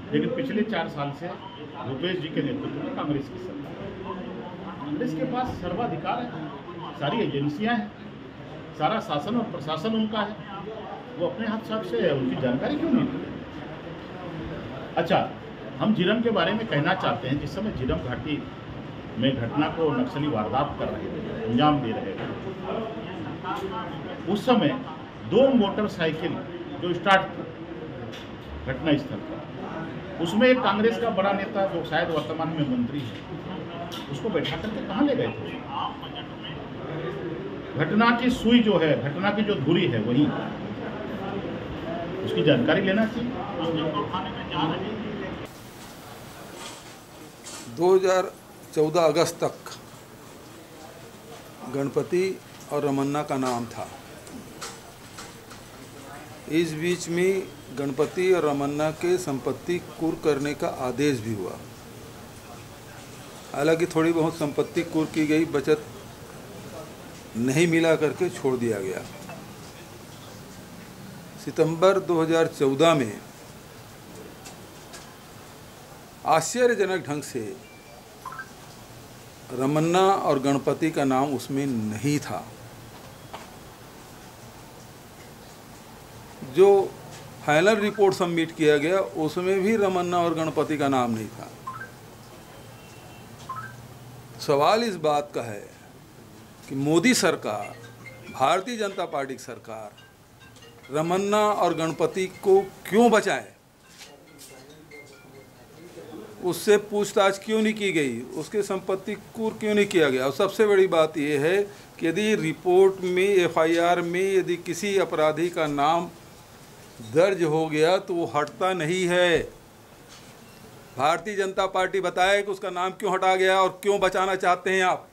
लेकिन पिछले 4 साल से भूपेश जी के नेतृत्व में कांग्रेस की सरकार, कांग्रेस के पास सर्वाधिकार है, सारी एजेंसियां हैं, सारा शासन और प्रशासन उनका है, वो अपने हाथ साफ से उनकी जानकारी क्यों नहीं दी? अच्छा, हम झीरम के बारे में कहना चाहते हैं, जिस समय झीरम घाटी में घटना को नक्सली वारदात कर रहे थे, अंजाम दे रहे थे, उस समय 2 मोटरसाइकिल जो स्टार्ट थी घटनास्थल पर, उसमें एक कांग्रेस का बड़ा नेता जो शायद वर्तमान में मंत्री है, उसको बैठा करके कहाँ ले गए थे? घटना की सुई जो है, घटना की जो धुरी है, वही उसकी जानकारी लेना चाहिए। 2014 अगस्त तक गणपति और रमन्ना का नाम था। इस बीच में गणपति और रमन्ना के संपत्ति कुर्क करने का आदेश भी हुआ। हालांकि थोड़ी बहुत संपत्ति कुर्क की गई, बचत नहीं मिला करके छोड़ दिया गया। सितंबर 2014 में आश्चर्यजनक ढंग से रमन्ना और गणपति का नाम उसमें नहीं था। जो फाइनल रिपोर्ट सबमिट किया गया उसमें भी रमन्ना और गणपति का नाम नहीं था। सवाल इस बात का है कि मोदी सरकार, भारतीय जनता पार्टी की सरकार रमन्ना और गणपति को क्यों बचाए? उससे पूछताछ क्यों नहीं की गई? उसके संपत्ति कुर्क क्यों नहीं किया गया? और सबसे बड़ी बात यह है कि यदि रिपोर्ट में, एफआईआर में यदि किसी अपराधी का नाम दर्ज हो गया तो वो हटता नहीं है। भारतीय जनता पार्टी बताए कि उसका नाम क्यों हटा गया और क्यों बचाना चाहते हैं आप?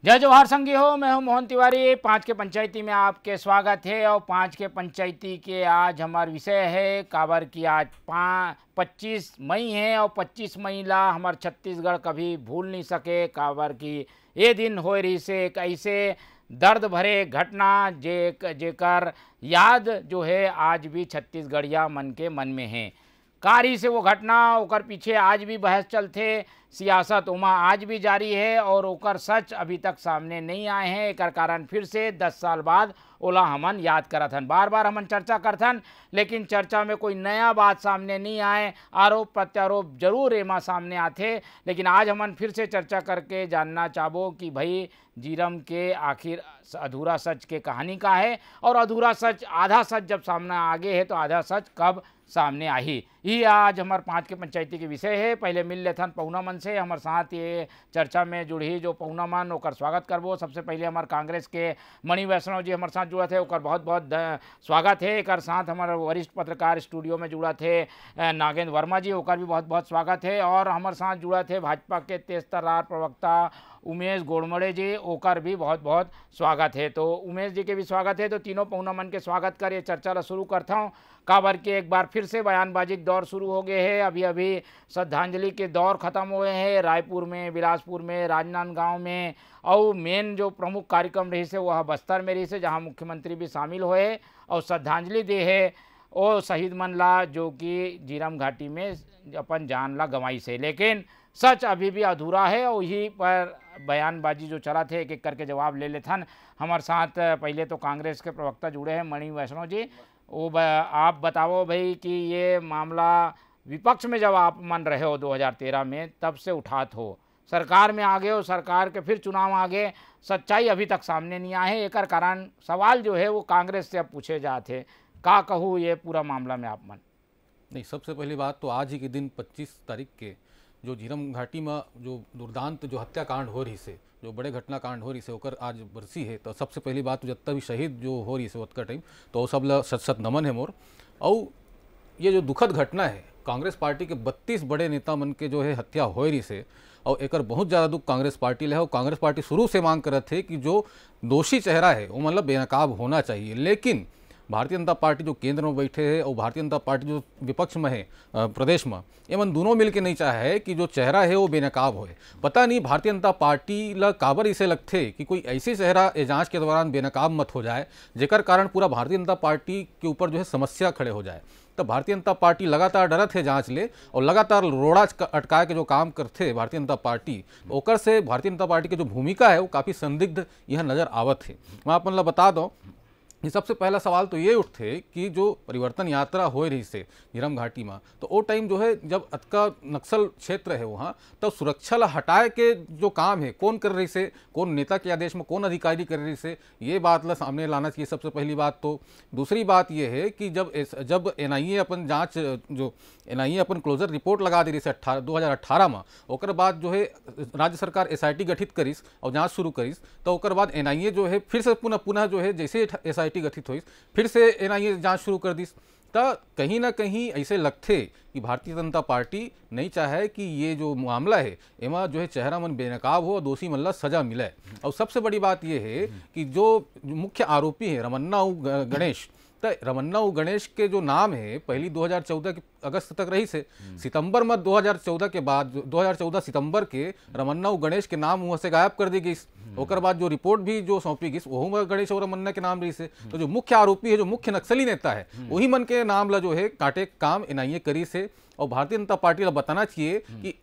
जय जवाहर संगी हो, मैं हूं मोहन तिवारी। 5 के पंचायती में आपके स्वागत है। और 5 के पंचायती के आज हमारा विषय है काबर की आज 25 मई है और 25 मई ला हमार छत्तीसगढ़ कभी भूल नहीं सके। काबर की ये दिन हो रही से एक ऐसे दर्द भरे घटना जेकर याद जो है आज भी छत्तीसगढ़िया मन के मन में है। कारी से वो घटना ओकर पीछे आज भी बहस चलते, सियासत उमा आज भी जारी है और ओकर सच अभी तक सामने नहीं आए हैं। एक कारण फिर से 10 साल बाद ओला हमन याद करत हन, बार बार हमन चर्चा करत हन, लेकिन चर्चा में कोई नया बात सामने नहीं आए। आरोप प्रत्यारोप जरूर एमा सामने आते, लेकिन आज हमन फिर से चर्चा करके जानना चाहबो कि भाई झीरम के आखिर अधूरा सच के कहानी का है और अधूरा सच, आधा सच जब सामने आगे है तो आधा सच कब सामने आई। ये आज हमारे 5 के पंचायती के विषय है। पहले मिल लेथन पहुना मन से, हमारे साथ ये चर्चा में जुड़ी जो पहुना मन ओकर स्वागत करबो। सबसे पहले हमारे कांग्रेस के मणि वैष्णव जी हमारे साथ जुड़ा थे, ओकर बहुत बहुत स्वागत है। एक साथ हमारे वरिष्ठ पत्रकार स्टूडियो में जुड़ा थे नागेंद्र वर्मा जी, ओकर भी बहुत बहुत स्वागत है। और हमारे साथ जुड़ा थे भाजपा के तेज तर्रार प्रवक्ता उमेश गोड़मड़े जी, ओकर भी बहुत बहुत स्वागत है। तो उमेश जी के भी स्वागत है। तो तीनों पहुना मन के स्वागत कर ये चर्चा ला शुरू करता हूँ। काबर के एक बार फिर से बयानबाजी के दौर शुरू हो गए हैं। अभी अभी श्रद्धांजलि के दौर खत्म हुए हैं रायपुर में, बिलासपुर में, राजनांदगांव में, और मेन जो प्रमुख कार्यक्रम रही से वह बस्तर में रही से, जहाँ मुख्यमंत्री भी शामिल हुए और श्रद्धांजलि दे है ओ शहीद मन ला जो कि झीरम घाटी में अपन जान ला गंवाई से। लेकिन सच अभी भी अधूरा है और यही पर बयानबाजी जो चला थे एक एक करके जवाब ले लेथन। हमारे साथ पहले तो कांग्रेस के प्रवक्ता जुड़े हैं मणि वैष्णव जी, वो आप बताओ भाई कि ये मामला विपक्ष में जब आप मन रहे हो 2013 में, तब से उठात हो, सरकार में आ गए हो, सरकार के फिर चुनाव आ गए, सच्चाई अभी तक सामने नहीं आए। एक कारण सवाल जो है वो कांग्रेस से अब पूछे जाते, का कहूँ ये पूरा मामला में आप मन? नहीं, सबसे पहली बात तो आज ही के दिन 25 तारीख के जो झीरम घाटी में जो दुर्दांत जो हत्याकांड हो रही से, जो बड़े घटना कांड हो रही से ओकर आज बरसी है। तो सबसे पहली बात तो जितना भी शहीद जो हो रही से उतना टाइम तो सब ला सत सत नमन है मोर। और ये जो दुखद घटना है, कांग्रेस पार्टी के 32 बड़े नेता मन के जो है हत्या हो रही से, और एक बहुत ज़्यादा दुख कांग्रेस पार्टी ले है। और कांग्रेस पार्टी शुरू से मांग करत थे कि जो दोषी चेहरा है वो मतलब बेनकाब होना चाहिए। लेकिन भारतीय जनता पार्टी जो केंद्र में बैठे है और भारतीय जनता पार्टी जो विपक्ष में है प्रदेश में, एमन दोनों मिलकर नहीं चाहे कि जो चेहरा है वो बेनकाब होए। पता नहीं भारतीय जनता पार्टी ला काबर इसे लगते कि कोई ऐसे चेहरा जांच के दौरान बेनकाब मत हो जाए जेकर कारण पूरा भारतीय जनता पार्टी के ऊपर जो है समस्या खड़े हो जाए। तो भारतीय जनता पार्टी लगातार डरत है जांच ले और लगातार रोड़ा अटकाए के जो काम करते भारतीय जनता पार्टी, ओकर से भारतीय जनता पार्टी की जो भूमिका है वो काफ़ी संदिग्ध यह नज़र आवत है। मैं आप मतलब बता दूँ कि सबसे पहला सवाल तो ये उठते कि जो परिवर्तन यात्रा हो रही से झीरम घाटी में, तो वो टाइम जो है जब अतका नक्सल क्षेत्र है वहाँ, तब सुरक्षा ला हटाए के जो काम है कौन कर रही से, कौन नेता के आदेश में कौन अधिकारी कर रही से, ये बात ला सामने लाना चाहिए सबसे पहली बात। तो दूसरी बात ये है कि जब NIA अपन जाँच जो NIA अपन क्लोजर रिपोर्ट लगा दी रही से 2018 में, ओकर बाद जो है राज्य सरकार SIT गठित करीस और जाँच शुरू करीस, तो ओकर बाद NIA जो है फिर से पुनः जो है जैसे SIT गठित हुई फिर से NIA जांच शुरू कर दी। तो कहीं ना कहीं ऐसे लगते कि भारतीय जनता पार्टी नहीं चाहे कि ये जो मामला है एमा जो है चेहरा मन बेनकाब हो, दोषी मन ला सजा मिले। और सबसे बड़ी बात ये है कि जो मुख्य आरोपी है रमन्ना गणेश, तो रमन्ना गणेश के जो नाम है पहली 2014 के अगस्त तक रही से, सितंबर में 2014 के बाद 2014 सितंबर के रमन्ना गणेश के नाम वहाँ से गायब कर दी गई। ओकर बाद जो रिपोर्ट भी जो सौंपी गई वह में गणेश और रमन्ना के नाम रही से। तो जो मुख्य आरोपी है, जो मुख्य नक्सली नेता है, वही मन के नाम ला जो है काटे काम NIA करी से। और भारतीय जनता पार्टी ला बताना चाहिए कि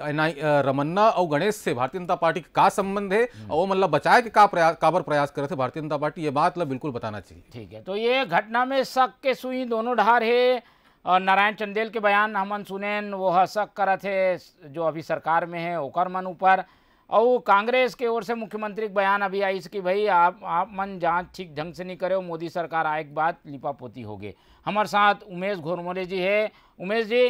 रमन्ना और गणेश से भारतीय जनता पार्टी का क्या संबंध है और वो मतलब बचाए के काबर प्रयास करे थे भारतीय जनता पार्टी, ये बात ला बिल्कुल बताना चाहिए। ठीक है, तो ये घटना में शक के सुई दोनों ढार है। और नारायण चंदेल के बयान हमन सुनेन, वो शक करत है जो अभी सरकार में है ओकर मन ऊपर। और कांग्रेस के ओर से मुख्यमंत्री के बयान अभी आई कि भाई आप मन जांच ठीक ढंग से नहीं करे, मोदी सरकार आए के बाद लिपापोती हो गए। हमारे साथ उमेश घोरमोले जी है। उमेश जी,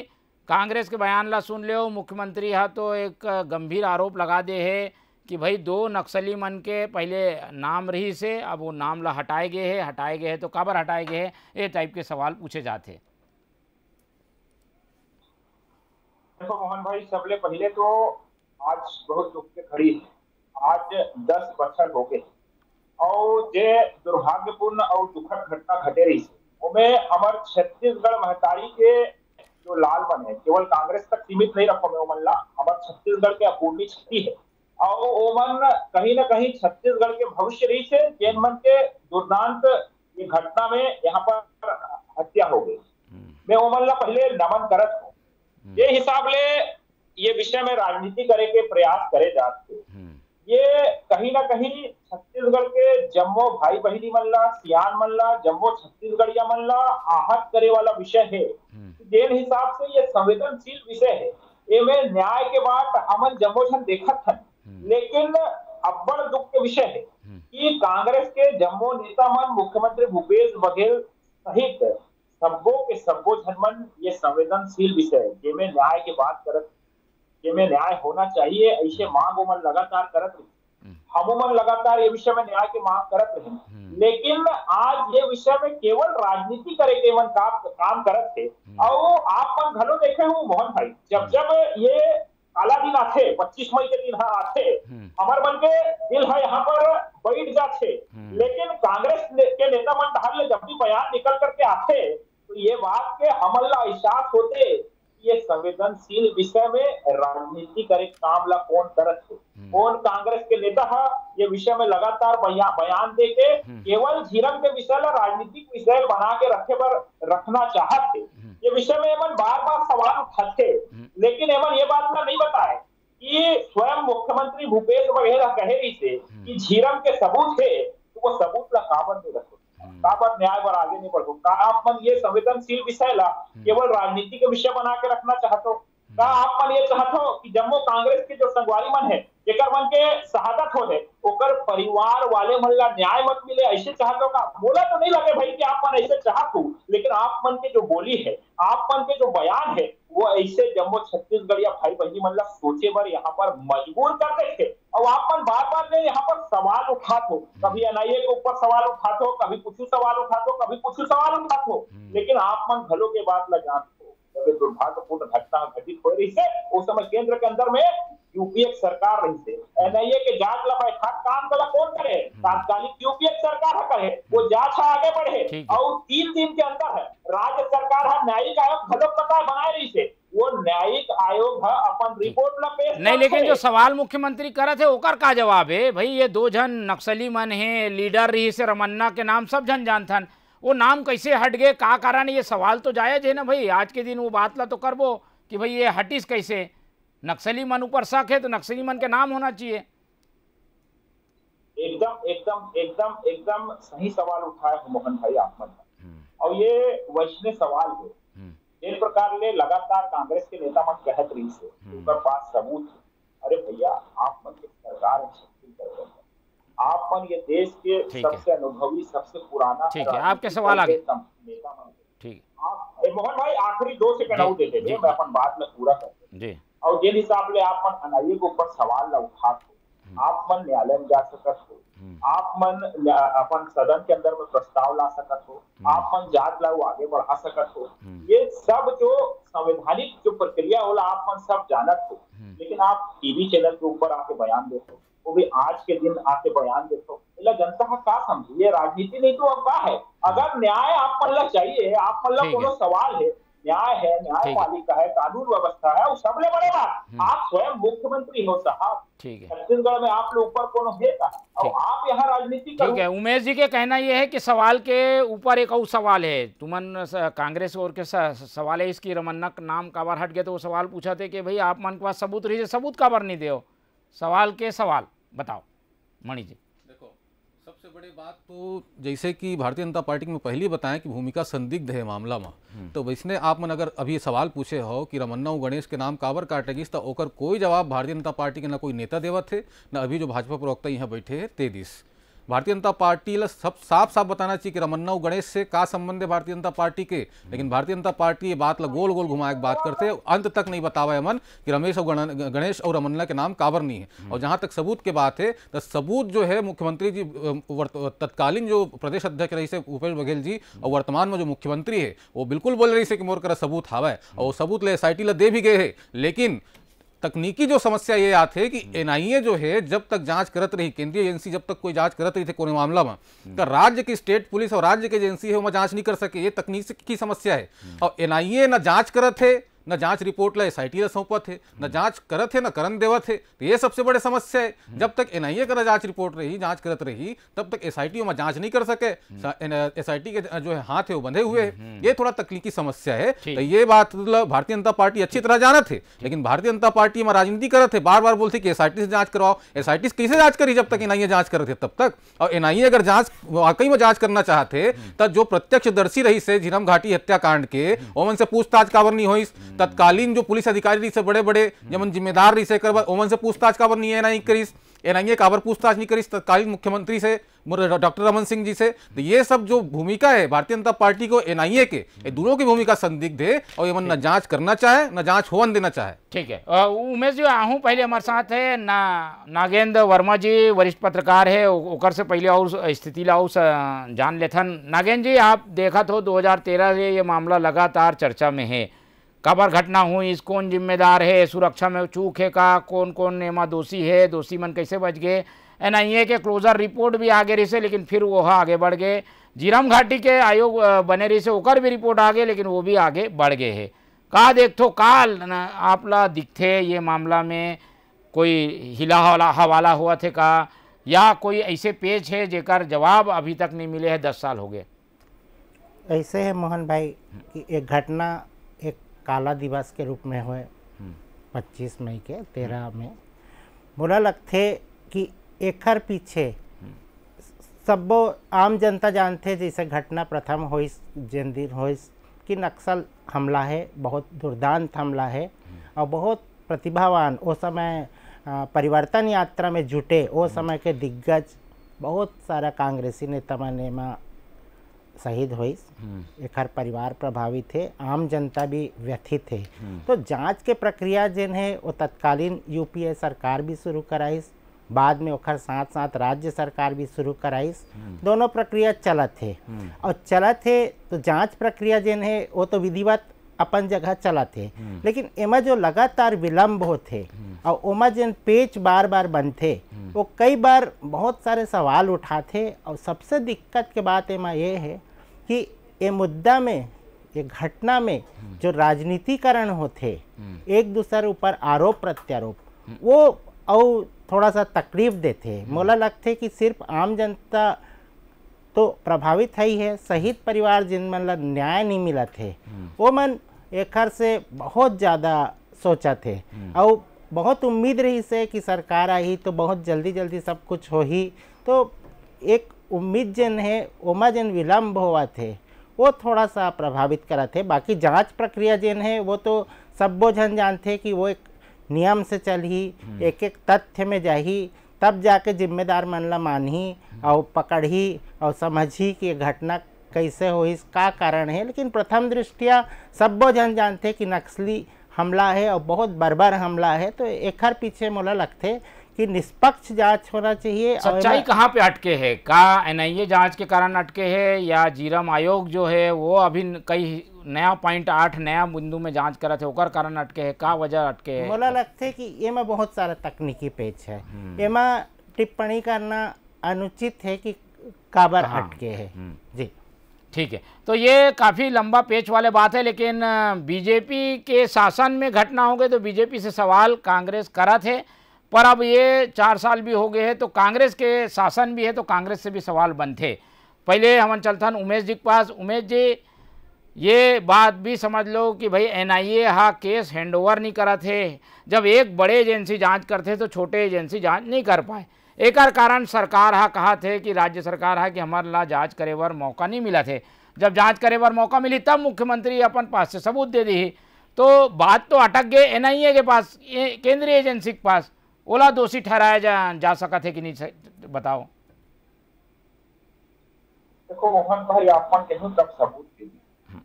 कांग्रेस के बयान ला सुन लो, मुख्यमंत्री हा तो एक गंभीर आरोप लगा दे है कि भाई 2 नक्सली मन के पहले नाम रही से, अब वो नाम ला हटाए गए हैं तो काबर हटाए गए हैं, ये टाइप के सवाल पूछे जाते। देखो मोहन भाई, सबले पहले तो आज बहुत दुख के खड़ी है। आज 10 बछर हो गए और जे दुर्भाग्यपूर्ण और दुखद घटना घटे रही है हमार छत्तीसगढ़ महतारी के जो लाल मन है, केवल कांग्रेस तक सीमित नहीं रखो मैं ओमन ला, हमार छत्तीसगढ़ के अपूर्वी क्षति है। और ओमन कहीं ना कहीं छत्तीसगढ़ के भविष्य रही से जेन मन के दुर्दांत ये घटना में यहाँ पर हत्या हो गई। मैं ओमन ला पहले नमन करत हूँ। ये हिसाब ले ये विषय में राजनीति करे के प्रयास करे जाते, ये कहीं ना कहीं छत्तीसगढ़ के जम्मो भाई बहनी मन ला, सियान मन ला, जम्मो छत्तीसगढ़िया मन ला आहत करे वाला विषय है। जेन हिसाब से ये संवेदनशील विषय है, ये में न्याय के बाद हमन जम्मो जन देखत हन, लेकिन अब्बड़ दुख के विषय है कि कांग्रेस के जम्मो नेता मन, मुख्यमंत्री भूपेश बघेल सहित सबो जन मन ये संवेदनशील विषय है जेमें न्याय की बात करत, जेमें न्याय होना चाहिए, ऐसे मांग मन लगातार करत रहे। हम मन लगातार ये विषय में न्याय की मांग करत रहे, लेकिन आज ये विषय में केवल राजनीति करे के मन काम करत थे। और आप मन घलो देखे हो मोहन भाई, जब ये काला दिन आथे, 25 मई के दिन आथे, हमार मन के दिल है यहाँ पर बैठ जाते, लेकिन कांग्रेस के नेता मन बाहर ले जब भी बयान निकल करके आते तो ये बात के हमन ला एहसास होते ये संवेदनशील विषय में राजनीति करे काम ला कौन करत है, कौन कांग्रेस के नेता है ये विषय में लगातार बयान दे के केवल झीरम के विषय ला राजनीतिक विषय बना के रखना चाहते। ये विषय में एमन बार बार सवाल उठाते, लेकिन एमन ये बात ला नहीं बताए कि स्वयं मुख्यमंत्री भूपेश बघेल कहे रही से कि झीरम के सबूत है, तो वो सबूत ला काबर नहीं रखो, काबर न्याय पर आगे नहीं बढ़ो। का आप मन ये संवेदनशील विषय ला केवल राजनीति के विषय बना के रखना चाहते हो? का आप मन ये चाहते हो कि जम्मू कांग्रेस के जो संगवारी मन है जेकर मन के शहादत हो है ओकर परिवार वाले मन ला न्याय मत मिले, ऐसे चाहते हो का? बोला तो नहीं लगे भाई कि आप मन ऐसे चाहत हो, लेकिन आप मन के जो बोली है, आप मन के जो बयान है वो ऐसे जम्मू छत्तीसगढ़ या भाई बहनी मन ला सोचे पर यहाँ पर मजबूर कर देते। और आप मन बार बार यहाँ पर सवाल उठाते हो, कभी NIA के ऊपर सवाल उठाते हो, कभी कुछ सवाल उठाते हो, कभी कुछ सवाल उठाते हो, लेकिन आप मन घलों के बात ला जानते हो जब दुर्भाग्यपूर्ण घटना घटित हो रही है उस समय केंद्र के अंदर में UPA सरकार रही थे, NIA के जांच ला बैठा काम कला कौन करे? तात्कालिक यूपीए सरकार है करे वो जांच आगे बढ़े ठीक है। और 3 दिन के अंदर है राज्य सरकार है न्यायिक आयोग भलो पता बनाए रही से वो न्यायिक आयोग है अपन रिपोर्ट ला पेश नहीं, लेकिन जो सवाल मुख्यमंत्री करे थे ओकर का जवाब है भाई? ये 2 जन नक्सली मन है, लीडर रही से रमन्ना के नाम सब जन जानथन, वो नाम कैसे हट गए, का कारण? ये सवाल तो जायज है ना भाई, आज के दिन वो बात ला तो करबो कि भाई ये हटिस कैसे? नक्सली मन ऊपर शक है तो नक्सली मन के नाम होना चाहिए। एकदम सही सवाल उठाया है मोहन भाई आपने, और ये वैश्विक सवाल है। जिस प्रकार ले लगातार कांग्रेस के नेता मन कहत रही से उनके पास सबूत है। अरे भैया आप मन की सरकार है, आप मन ये देश के सबसे अनुभवी सबसे पुराना, ठीक है, आपके सवाल आगे नेता मन, ठीक आप मोहन भाई आखिरी 2 सेकंड और दे दे, मैं अपन बात में पूरा कर जी। और जिस हिसाब से आप मन एनआईए के ऊपर सवाल ला उठा आप मन न्यायालय में जा सकत हो, आप मन अपन सदन के अंदर में प्रस्ताव ला सकत हो, आप मन जांच ला आगे बढ़ा सकत हो, ये सब जो संवैधानिक जो प्रक्रिया होला आप मन सब जानत हो, लेकिन आप टीवी चैनल के ऊपर आके बयान देते, वो भी आज के दिन आके बयान देते, जनता का समझी ये राजनीति नहीं तो अब क्या है? अगर न्याय आप मन ला चाहिए, आप मन ला कोनो सवाल है, न्याय है, न्यायपालिका है, कानून व्यवस्था है, वो सबले बड़े बात आप स्वयं मुख्यमंत्री हो साहब, ठीक है, छत्तीसगढ़ में आप लोग ऊपर कौन है और आप यहाँ राजनीति करो। ठीक है, उमेश जी के कहना यह है कि सवाल के ऊपर एक और सवाल है, तुमन कांग्रेस और के सवाल है इसकी रमन्ना नाम काबर हट गए, तो वो सवाल पूछा थे कि भाई आप मन के पास सबूत रही, सबूत काबर नहीं दे? सवाल के सवाल बताओ मणि जी। सबसे बड़ी बात तो जैसे कि भारतीय जनता पार्टी में पहले बताएं कि भूमिका संदिग्ध है मामला में, तो वैसने आप मन अगर अभी सवाल पूछे हो कि रमन्ना और गणेश के नाम काबर काटेगिस, तो ओकर कोई जवाब भारतीय जनता पार्टी के ना कोई नेता देवत है, ना अभी जो भाजपा प्रवक्ता यहाँ बैठे हैं ते दिस। भारतीय जनता पार्टी ला सब साफ साफ बताना चाहिए कि रमन्ना और गणेश से का संबंध है भारतीय जनता पार्टी के, लेकिन भारतीय जनता पार्टी ये बात ला गोल गोल घुमा के बात करते, अंत तक नहीं बतावा मन कि रमेश और गणेश और रमन्ना के नाम काबर नहीं है। और जहाँ तक सबूत के बात है तो सबूत जो है मुख्यमंत्री जी तत्कालीन जो प्रदेश अध्यक्ष रही से भूपेश बघेल जी और वर्तमान में जो मुख्यमंत्री है वो बिल्कुल बोल रही से कि मोर कर सबूत हावा है, और सबूत ले SIT ला दे भी गए है, लेकिन तकनीकी जो समस्या ये आती है कि एनआईए जो है जब तक जांच करत रही, केंद्रीय एजेंसी जब तक कोई जांच करत रही थे कोई मामला में, तो राज्य की स्टेट पुलिस और राज्य की एजेंसी है वो जांच नहीं कर सके, ये तकनीक की समस्या है। और एनआईए ना जांच करत है, न जांच रिपोर्ट ला SIT ला सौंपत है, न जांच करत है, न करन देवत है, तो ये सबसे बड़े समस्या है। जब तक एनआईए का जांच रिपोर्ट रही, जांच करत रही, तब तक SIT में जांच नहीं कर सके, SIT के जो है हाथ है वो बंधे हुए हैं, ये थोड़ा तकनीकी समस्या है। तो ये बात भारतीय जनता पार्टी अच्छी तरह जानत है, लेकिन भारतीय जनता पार्टी में राजनीति करत है, बार बार बोलती कि SIT से जांच करवाओ। SIT कैसे जांच करी जब तक एनआईए जांच करते तब तक? और एनआईए अगर जांच वाकई में जांच करना चाहते तब जो प्रत्यक्षदर्शी रही से झीरम घाटी हत्याकांड के ओमन से पूछताछ काबर नहीं हुई, तत्कालीन जो पुलिस अधिकारी से बड़े बड़े जमन जिम्मेदार रही से ओमन से पूछताछ काबर नहीं एनआईए करीस, एनआईए काबर पूछताछ नहीं करीस तत्कालीन मुख्यमंत्री से डॉक्टर रमन सिंह जी से। तो ये सब जो भूमिका है भारतीय जनता पार्टी को एनआईए के, ये दोनों की भूमिका संदिग्ध है और ये मन न जांच करना चाहे न जांच होवन देना चाहे। ठीक है, उमेश जी आहूँ पहले हमारे साथ है नागेंद्र वर्मा जी, वरिष्ठ पत्रकार है, ओकर से पहले और स्थिति ला जान लेथन। नागेंद्र जी, आप देखा तो 2013 से ये मामला लगातार चर्चा में है, काबर घटना हुई, इस कौन जिम्मेदार है, सुरक्षा में चूक है का, कौन कौन एमा दोषी है, दोषी मन कैसे बच गए, एनआईए के क्लोजर रिपोर्ट भी आगे रही से लेकिन फिर वो आगे बढ़ गए, झीरम घाटी के आयोग बने रही से ओकर भी रिपोर्ट आ गए लेकिन वो भी आगे बढ़ गए है। का देखो का आपला दिखते ये मामला में कोई हिला हवाला हुआ थे का, या कोई ऐसे पेच है जेकर जवाब अभी तक नहीं मिले है, 10 साल हो गए? ऐसे है मोहन भाई कि एक घटना एक काला दिवस के रूप में हुए 25 मई के 13 में बुरा लगते कि एकर पीछे सब आम जनता जानते जैसे घटना प्रथम हुई जिन दिन हुई कि नक्सल हमला है, बहुत दुर्दांत हमला है और बहुत प्रतिभावान उस समय परिवर्तन यात्रा में जुटे उस समय के दिग्गज बहुत सारा कांग्रेसी नेता माने में शहीद हुई, एक परिवार प्रभावित है, आम जनता भी व्यथित है। तो जांच के प्रक्रिया जिन है वो तत्कालीन यूपीए सरकार भी शुरू कराइस, बाद में ओखर साथ साथ राज्य सरकार भी शुरू कराइस, दोनों प्रक्रिया चलत है और चलत है। तो जांच प्रक्रिया जिन है वो तो विधिवत अपन जगह चला थे, लेकिन एमा जो लगातार विलम्ब होते और ओमा जिन पेच बार बार बनते वो कई बार बहुत सारे सवाल उठाते। और सबसे दिक्कत के बात एमा ये है कि ये मुद्दा में, ये घटना में जो राजनीतिकरण होते, एक दूसरे ऊपर आरोप प्रत्यारोप, वो और थोड़ा सा तकलीफ देते। मोला लगते कि सिर्फ आम जनता तो प्रभावित है ही है, शहीद परिवार जिन मन ला न्याय नहीं मिला थे वो मन एकर से बहुत ज़्यादा सोचा थे और बहुत उम्मीद रही से कि सरकार आई तो बहुत जल्दी जल्दी सब कुछ हो ही। तो एक उम्मीद जन है ओमा जन विलम्ब हुआ थे वो थोड़ा सा प्रभावित करा थे। बाकी जांच प्रक्रिया जन है वो तो सब जन जानते कि वो एक नियम से चल ही, एक एक तथ्य में जाही, तब जाके जिम्मेदार मन ला मानही और पकड़ही और समझी कि ये घटना कैसे हो, इसका कारण है। लेकिन प्रथम दृष्टिया सब जन जानते कि नक्सली हमला है और बहुत बर्बर हमला है। तो एक पीछे मोला लगते कि निष्पक्ष जांच होना चाहिए। सच्चाई कहाँ पे अटके है? का एनआईए जांच के कारण अटके है या जीरम आयोग जो है वो अभी कई नया पॉइंट 8 नया बिंदु में जांच करा थे ओकर कारण अटके है? का वजह अटके है? मोला लगते कि एमा बहुत सारा तकनीकी पेच है, एमा टिप्पणी करना अनुचित है कि काबर अटके है। जी ठीक है, तो ये काफ़ी लंबा पेच वाले बात है। लेकिन बीजेपी के शासन में घटना हो गई तो बीजेपी से सवाल कांग्रेस करा थे, पर अब ये 4 साल भी हो गए हैं तो कांग्रेस के शासन भी है तो कांग्रेस से भी सवाल बनते। पहले हम चलथन उमेश जी के पास। उमेश जी, ये बात भी समझ लो कि भाई एनआईए हा केस हैंडओवर नहीं करा थे। जब एक बड़े एजेंसी जांच करते तो छोटे एजेंसी जांच नहीं कर पाए। एक कारण सरकार हा कहा थे कि राज्य सरकार हा कि हमारे ला जांच करे बर मौका नहीं मिला थे। जब जांच करे बर मौका मिली तब मुख्यमंत्री अपन पास से सबूत दे दी। तो बात तो अटक गए एनआईए के पास, केंद्रीय एजेंसी के पास। ओला दोषी ठहराया जा सका थे कि नहीं, बताओ। देखो मोहन भाई, अपन कहूँ तब सबूत दे दी।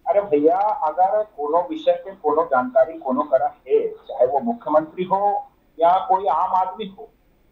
अरे भैया, अगर कोनो विषय के कोनो जानकारी कोनो करा है, चाहे वो मुख्यमंत्री हो या कोई आम आदमी हो,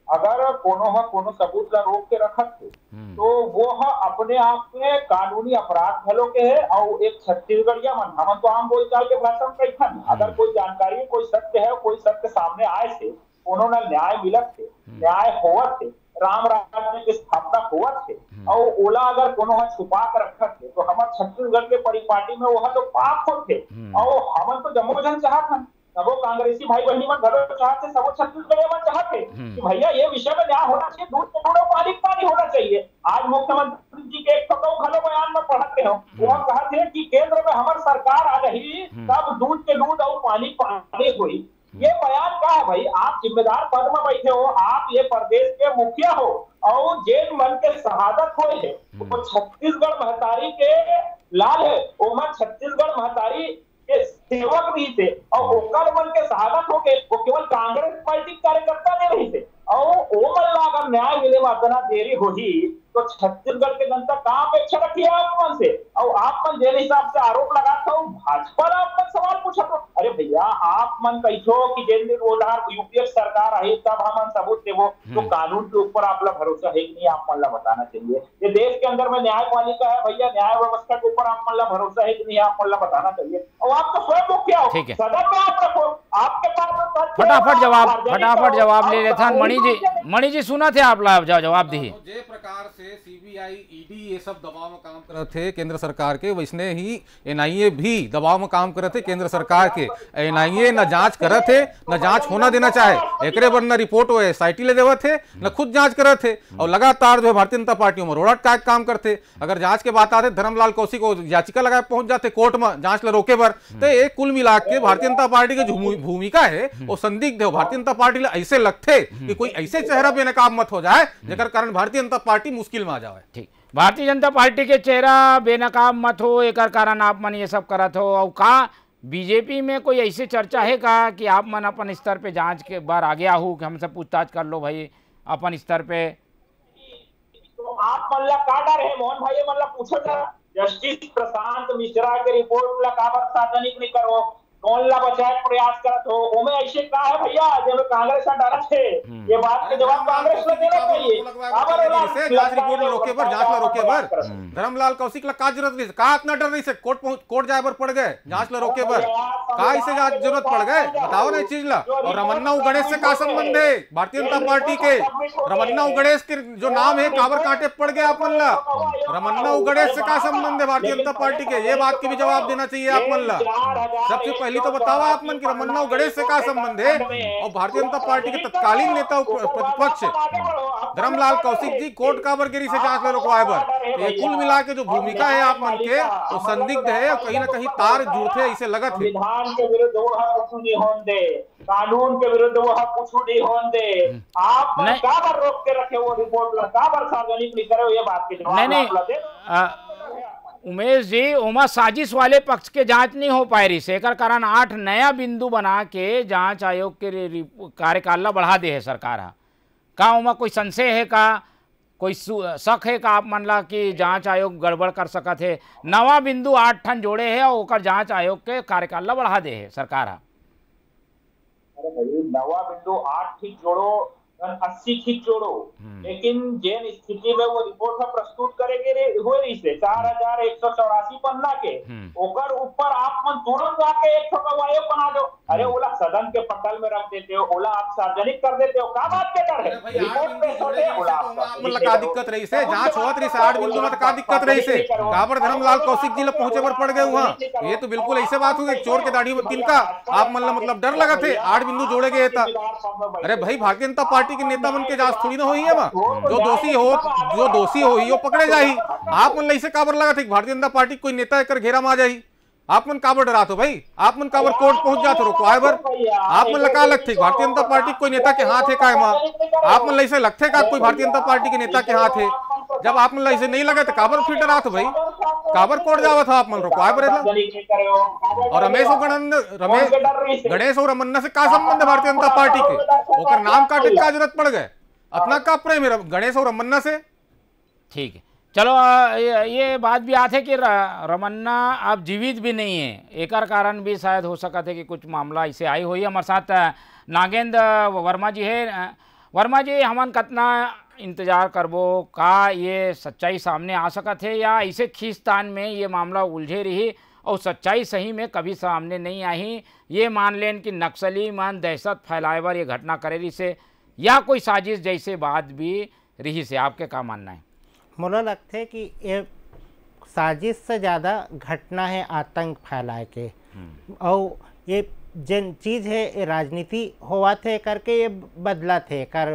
अगर कोनो सबूत ला रोक के रखत है तो वो अपने आप में कानूनी अपराध भलो के है। और एक छत्तीसगढ़िया मन हम तो आम बोलचाल के भाषा में कहथन, अगर कोई जानकारी कोई सत्य है, कोई सत्य सामने आए से उन्होंने न्याय मिलत थे, न्याय होवत थे, राम राज्य की स्थापना होवत थे और ओला अगर कोनो छुपा कर रखत थे तो हमारे छत्तीसगढ़ के परिपाटी में वह तो पाप होते। और हम तो जम्मो जन चाहत हन, सबो कांग्रेसी भाई बहनी मन घरों चाहते, सबो छत्तीसगढ़ में चाहते कि भैया ये विषय में न्याय होना चाहिए, दूध के दूध पानी पानी होना चाहिए। आज मुख्यमंत्री जी के एक घलो बयान में पढ़ते हो, वो कहते हैं कि केंद्र में हमारी सरकार आ रही तब दूध के दूध और पानी पानी हुई। ये बयान क्या है भाई? आप जिम्मेदार पद में बैठे हो, आप ये प्रदेश के मुखिया हो और जेल मन के शहादत हुए है वो छत्तीसगढ़ महतारी के लाल है, ओमन छत्तीसगढ़ महतारी के सेवक भी थे और ओकर मन के शहादत हो गए। वो केवल कांग्रेस पार्टी कार्यकर्ता नहीं रही थे और ओमन ला अगर न्याय मिले में इतना देरी होगी तो छत्तीसगढ़ के जनता कहाँ अपेक्षा रखी है आप मन से? और आप मन जिस हिसाब से आरोप लगाते हो भाजपा आप मन सवाल पूछा तो अरे भैया, आप मन कहो कि जिन दिन उधार यूपीए सरकार आई तब हम सबूत देवो, तो कानून के ऊपर आप भरोसा है कि नहीं? आप मन ला बताना चाहिए। ये देश के अंदर में न्यायपालिका है भैया, न्याय व्यवस्था के ऊपर आप मन ला भरोसा है कि नहीं? आप मन ला बताना चाहिए। और आप तो स्वयं मुखिया हो, सदन में आप रखो, आपके पास फटाफट जवाब ले लेते हैं। मणि जी सुना थे आप जवाब दी। जे प्रकार से सीबीआई, ईडी ये सब दबाव में काम कर रहे थे केंद्र सरकार के, वैसने ही एनआईए भी दबाव में काम कर रहे थे केंद्र सरकार के। एनआईए न जांच कर रहे थे, न जांच होना देना चाहे, एकरे पर न रिपोर्ट हो एसआईटी ले देवे थे, न खुद जांच कर रहे थे। और लगातार जो है भारतीय जनता पार्टी में रोड़ा का काम करते। अगर जांच के बात आते धर्मलाल कौशिक को याचिका लगा पहुंच जाते कोर्ट में जांच ला रोके पर। तो एक कुल मिला के भारतीय जनता पार्टी की भूमिका है वो संदिग्ध है। भारतीय जनता पार्टी ऐसे लगते कि कोई ऐसे चेहरा बेनकाब मत हो जाए जेकर कारण भारतीय जनता पार्टी मुश्किल में आ जाए। ठीक, भारतीय जनता पार्टी के चेहरा बेनकाब मत हो, एक कारण आप मन ये सब करत हो। और का बीजेपी में कोई ऐसी चर्चा है का कि आप मन अपन स्तर पे जांच के बार आ गया हो कि हमसे पूछताछ कर लो भाई अपन स्तर पे? तो आप मन ला का डर है मोहन भाई? मन ला पूछो जरा, जस्टिस प्रशांत मिश्रा के रिपोर्ट ला काबर सार्वजनिक नहीं करो? कौन ला बचाए प्रयास करत हो ओमे ऐसे का है भैया जब कांग्रेस का डर थे ये बात के जवाब कांग्रेस ने देना चाहिए जांच रिपोर्ट ला रोके बर जांच ला रोके बर धर्मलाल कौशिक ला का जरूरत नहीं का इतना डर नहीं से कोर्ट जाए बर पड़ गए जांच ला रोके बर का इसे जांच जरूरत पड़ गए बताओ ना चीज ला। और रमन्ना गणेश से का संबंध है भारतीय जनता पार्टी के? रमन्ना गणेश के जो नाम है काबर कांटे पड़ गए आप मन ला। रमन्ना गणेश से का संबंध है भारतीय जनता पार्टी के? ये बात की भी जवाब देना चाहिए आप मन ला। सबसे पहले तो बताओ आप मन की रमन्ना गणेश से का संबंध है और भारतीय जनता पार्टी के तत्कालीन नेता प्रतिपक्ष धर्मलाल कौशिक जी कोर्ट काबरगिरी से जांच में रुकवाए बर। ये कुल मिला के जो भूमिका है आप मन के वो संदिग्ध है और कहीं ना कहीं तार जुड़ते इसे लगत है। संविधान के विरुद्ध वो कुछ नहीं होने दे, कानून के विरुद्ध वो कुछ नहीं होने दे। आप का बार रोक के रखे वो रिपोर्ट का बार सार्वजनिक नहीं करे ये बात के जवाब नहीं उमेश जी उमा साजिश वाले पक्ष के जांच नहीं हो पाए रही से कारण 8 नया बिंदु बना के जांच आयोग के कार्यकाल बढ़ा दे है सरकार का उमा कोई संशय है का कोई शक है का आप मन ला कि जांच आयोग गड़बड़ कर सकत है? नवा बिंदु 8 ठन जोड़े है और ओकर जांच आयोग के कार्यकाल बढ़ा दे है सरकार। अरे भाई नवा बिंदु 8 ठीक जोड़ो 80 ठीक जोड़ो लेकिन जिन स्थिति में वो रिपोर्ट प्रस्तुत करेंगे हुए रही से 4184 पन्ना के ओकर ऊपर आप मन तुरंत आके एक छोटा आयोग बना दो। अरे ओला सदन के पटल में रख देते हो, ओला आप सार्वजनिक कर देते हो, क्या बात के डर है? रिपोर्ट पे छोड़े ओला का दिक्कत रही से जांच होत रही से 8 बिंदु में का दिक्कत रही से काबर धर्मलाल कौशिक जी ला पहुंचे पर पड़ गए वहां। ये तो बिल्कुल ऐसे बात हो गई चोर के दाढ़ी वकील का आप मन ला मतलब डर लगा थे 8 बिंदु जोड़े गए था। अरे भाई भारतीय जनता पार्टी के नेता मन के जांच थोड़ी ना हुई है जो दोषी हो वो पकड़े जाही। आप मन ऐसे काबर लगा थे भारतीय जनता पार्टी कोई नेता एक घेरा में आ जाही? आप मन काबर डरा तो भाई आप मन काबर कोर्ट पहुंच जाते रोको आए बर आप मन लगा लगते भारतीय जनता पार्टी कोई नेता के हाथ है का मां आप मन ऐसे लगते का कोई भारतीय जनता पार्टी के नेता के हाथ है? जब आप मन ऐसे नहीं लगे तो काबर फिर डरा तो भाई काबर कोर्ट जावा था आप मन रोको आए बर। और गणेश और रमन्ना से का संबंध है भारतीय जनता पार्टी के? ओकर नाम काटे का जरूरत पड़ गए अपना का प्रेम है गणेश और रमन्ना से? ठीक है चलो ये बात भी आते कि रमन्ना अब जीवित भी नहीं है एक कारण भी शायद हो सकता है कि कुछ मामला ऐसे आई हुई। हमारे साथ नागेंद्र वर्मा जी है। वर्मा जी हमन कितना इंतजार करबो का ये सच्चाई सामने आ सकत है या ऐसे खींचतान में ये मामला उलझे रही और सच्चाई सही में कभी सामने नहीं आई? ये मान लें कि नक्सली मन दहशत फैलाए बर ये घटना करे रही से या कोई साजिश जैसे बात भी रही से आपके क्या मानना है? मुझे लगता है कि ये साजिश से ज़्यादा घटना है आतंक फैलाए के और ये जिन चीज़ है ये राजनीति हुआ थे करके ये बदला थे कर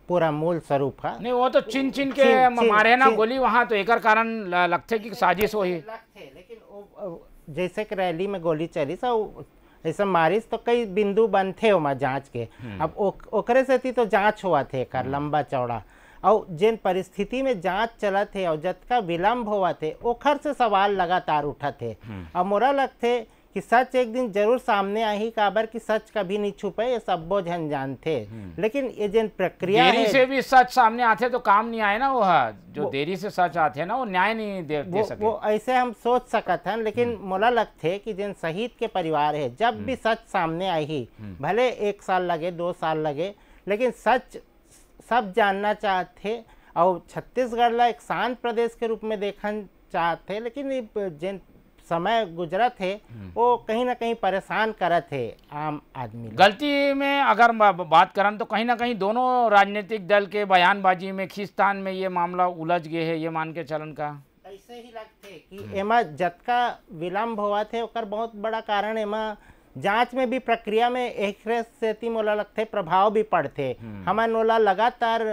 पूरा मूल स्वरूप है नहीं वो तो चिन चिन के मारे ना गोली वहाँ तो एक कारण लगते कि साजिश हो ही लेकिन जैसे कि रैली में गोली चली सब ऐसा मारिस तो कई बिंदु बनते हो जांच के अब ओकरे से थी तो जांच हुआ थे कर लंबा चौड़ा और जिन परिस्थिति में जांच चला थे और जतका विलम्ब हुआ थे ओखर से सवाल लगातार उठा थे और मोरा लगते कि सच एक दिन जरूर सामने आई काबर कि सच कभी नहीं छुपे ये सबो जन जानते लेकिन ये जिन प्रक्रिया देरी से भी सच सामने आते तो काम नहीं आए ना वो जो देरी से सच आते ना वो न्याय नहीं दे सके वो ऐसे हम सोच सकते हैं लेकिन मोला लगते कि जिन शहीद के परिवार है जब भी सच सामने आई भले 1 साल लगे 2 साल लगे लेकिन सच सब जानना चाहते और छत्तीसगढ़ ला एक शांत प्रदेश के रूप में देखना चाहते लेकिन जिन समय गुजरा थे वो कहीं ना कहीं परेशान करा थे आम आदमी। गलती में अगर बात करन तो कहीं ना कहीं दोनों राजनीतिक दल के बयानबाजी में खींचतान में ये मामला उलझ गए है ये मान के चलन का ऐसे ही लगते कि एमा जतका विलम्ब हुआ थे ओकर बहुत बड़ा कारण एमा जांच में भी प्रक्रिया में एक से मोला लगते प्रभाव भी पड़ते हमारे ओला लगातार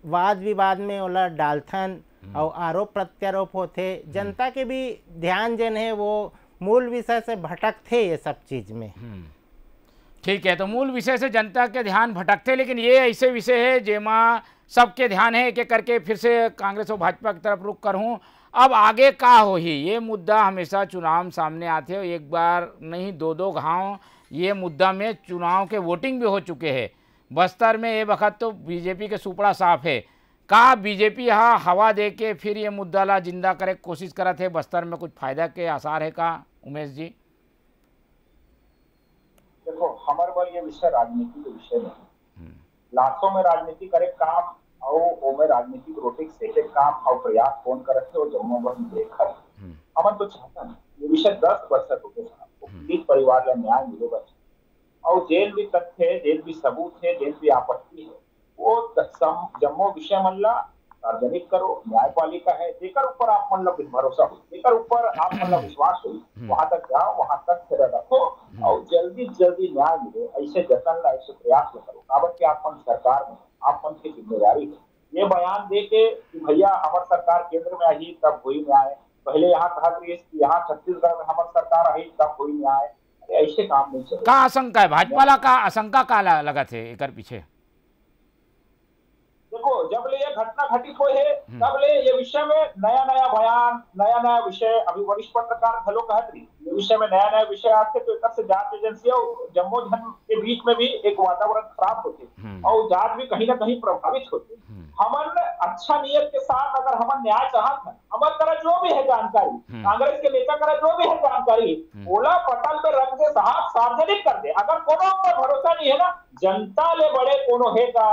वाद विवाद में ओला डालथन और आरोप प्रत्यारोप होते जनता के भी ध्यान जन है वो मूल विषय से भटकते ये सब चीज में। ठीक है तो मूल विषय से जनता के ध्यान भटकते लेकिन ये ऐसे विषय है जेमा सबके ध्यान है एक एक करके फिर से कांग्रेस और भाजपा की तरफ रुख करूँ। अब आगे का हो ही ये मुद्दा हमेशा चुनाव सामने आते हो एक बार नहीं 2-2 घाव ये मुद्दा में चुनाव के वोटिंग भी हो चुके हैं। बस्तर में ये वक्त तो बीजेपी के सुपड़ा साफ है का बीजेपी हवा दे के फिर ये मुद्दा ला जिंदा करे कोशिश करा थे बस्तर में कुछ फायदा के आसार है का उमेश जी? देखो हमारे बार ये विषय राजनीति के विषय नहीं, लाशों में राजनीति करे काम और वो में राजनीतिक रोटी सेके काम और प्रयास कौन करे थे और जम्मू भर देखा हमन तो चाहता नहीं ये विषय 10 वर्ष हो गए पीड़ित परिवार का न्याय मिले बस और जेल भी तथ्य है, जेल भी सबूत है, जेल भी आपत्ति है, वो जम्मो विषय मल्ला सार्वजनिक करो, न्यायपालिका है, जेकर ऊपर आप मतलब भरोसा हो, जेकर ऊपर आप मतलब विश्वास हो, वहां तक जाओ, वहां तक रखो और जल्दी जल्दी न्याय मिले, ऐसे जतन ला, ऐसे प्रयास न करो। काबत की आपन सरकार में आपन की जिम्मेदारी है। ये बयान दे के कि भैया हमारी सरकार केंद्र में आई तब हुई न्याय, पहले यहाँ कहा कि यहाँ छत्तीसगढ़ में हमारी सरकार आई तब हुई न्याय, ऐसे काम नहीं चले। का आशंका है भाजपा का आशंका का लगा थे एक पीछे? देखो जब ले ये घटना घटित हुई है तब ले ये विषय में नया नया बयान, नया नया विषय, अभी वरिष्ठ पत्रकार घलो कहत रही ये विषय में नया नया विषय आते तो एक से जांच एजेंसी और जम्मू जन के बीच में भी एक वातावरण खराब होते और जांच भी कहीं ना कहीं प्रभावित होती। हमन अच्छा नियत के साथ अगर हमन न्याय चाहत है, हमारे तरह जो भी है जानकारी, कांग्रेस के नेता करा जो भी है जानकारी, ओला पटल पे रख दे, सार्वजनिक कर दे। अगर कोनो पर भरोसा नहीं है ना, जनता ले बड़े कोनो है का,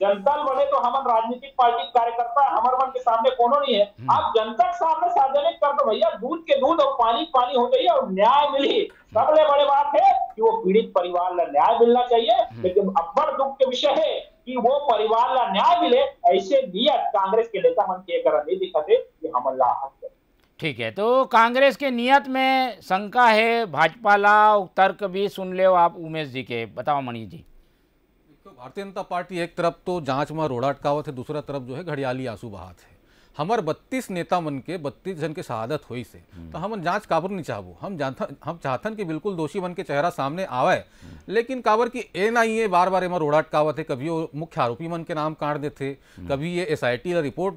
जनता बने तो हम राजनीतिक पार्टी कार्यकर्ता हमारे मन के सामने कोनो नहीं है, आप जनता के सामने सार्वजनिक कर दो भैया, दूध के दूध और पानी पानी हो जाइए और न्याय मिली। सबसे बड़ी बात है कि वो पीड़ित परिवार ला न्याय मिलना चाहिए, लेकिन अब्बड़ दुख के विषय है कि वो परिवार ला न्याय मिले ऐसे नियत कांग्रेस के नेता मन के कर नहीं दिखाते कि हम ला हक। ठीक है, तो कांग्रेस के नियत में शंका है, भाजपा ला तर्क भी सुन ले आप उमेश जी के, बताओ मणि जी। भारतीय जनता पार्टी एक तरफ तो जांच में रोड़ा अटकावत है, दूसरा तरफ जो है घड़ियाली आंसू बहात है। हमार 32 नेता मन के 32 जन के शहादत हुई से तो हम जांच काबर नहीं चाहबो, हम चाहतन कि बिल्कुल दोषी बन के चेहरा सामने आवे, लेकिन काबर की एनआईए बार बार एमा रोड़ा अटकावत है। कभी वो मुख्य आरोपी मन के नाम काट देते, कभी ये SIT ला रिपोर्ट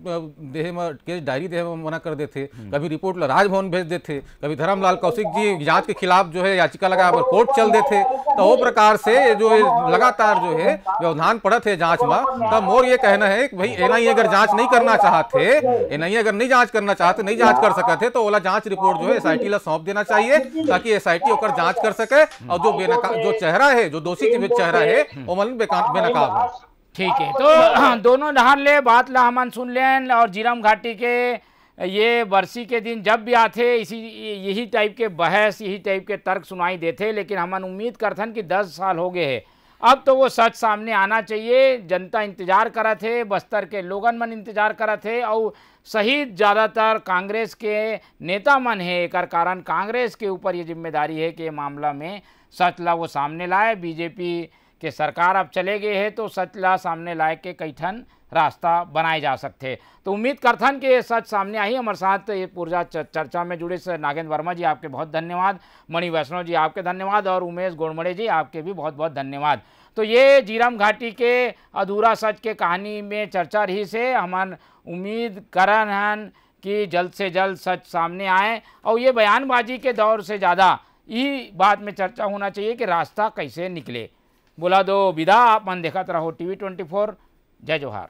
देहे में केस डायरी देहे में मना कर देते, कभी रिपोर्ट ला राजभवन भेज देते, कभी धर्मलाल कौशिक जी जांच के खिलाफ जो है याचिका लगा पर कोर्ट चल देते। तो वो प्रकार से जो लगातार जो है व्यवधान पड़त है जांच में। तब मोर ये कहना है कि भाई एनआईए अगर जांच नहीं करना चाहते, एनआईए अगर नहीं जांच करना चाहते, नहीं जांच कर सकते तो ओला जांच रिपोर्ट जो है SIT ला सौंप देना चाहिए, ताकि SIT होकर जांच कर सके और जो चेहरा है, जो दोषी चेहरा है वो मतलब बेनकाब हो। ठीक है, तो दोनों नहार ले बात ला हमन सुन लें। और जीरम घाटी के ये बरसी के दिन जब भी आते यही टाइप के बहस, यही टाइप के तर्क सुनाई देते, लेकिन हमन उम्मीद करथन कि 10 साल हो गए हैं, अब तो वो सच सामने आना चाहिए। जनता इंतजार करा थे, बस्तर के लोगन मन इंतजार करा थे और शहीद ज़्यादातर कांग्रेस के नेता मन है। एक कारण कांग्रेस के ऊपर ये जिम्मेदारी है कि मामला में सच ला वो सामने लाए। बीजेपी के सरकार अब चले गए हैं तो सच ला सामने लाए के कई ठन रास्ता बनाए जा सकते। तो उम्मीद करथन कि सच सामने आई। हमारे साथ ये पूर्जा चर्चा में जुड़े से नागेंद्र वर्मा जी आपके बहुत धन्यवाद, मणि वैष्णव जी आपके धन्यवाद और उमेश गोड़मड़े जी आपके भी बहुत बहुत धन्यवाद। तो ये जीरम घाटी के अधूरा सच के कहानी में चर्चा रही से हमन उम्मीद करन हन कि जल्द से जल्द सच सामने आए और ये बयानबाजी के दौर से ज़्यादा ये बात में चर्चा होना चाहिए कि रास्ता कैसे निकले। बोला दो विदा, आप मन देखत रहो TV 24। जय जोहार।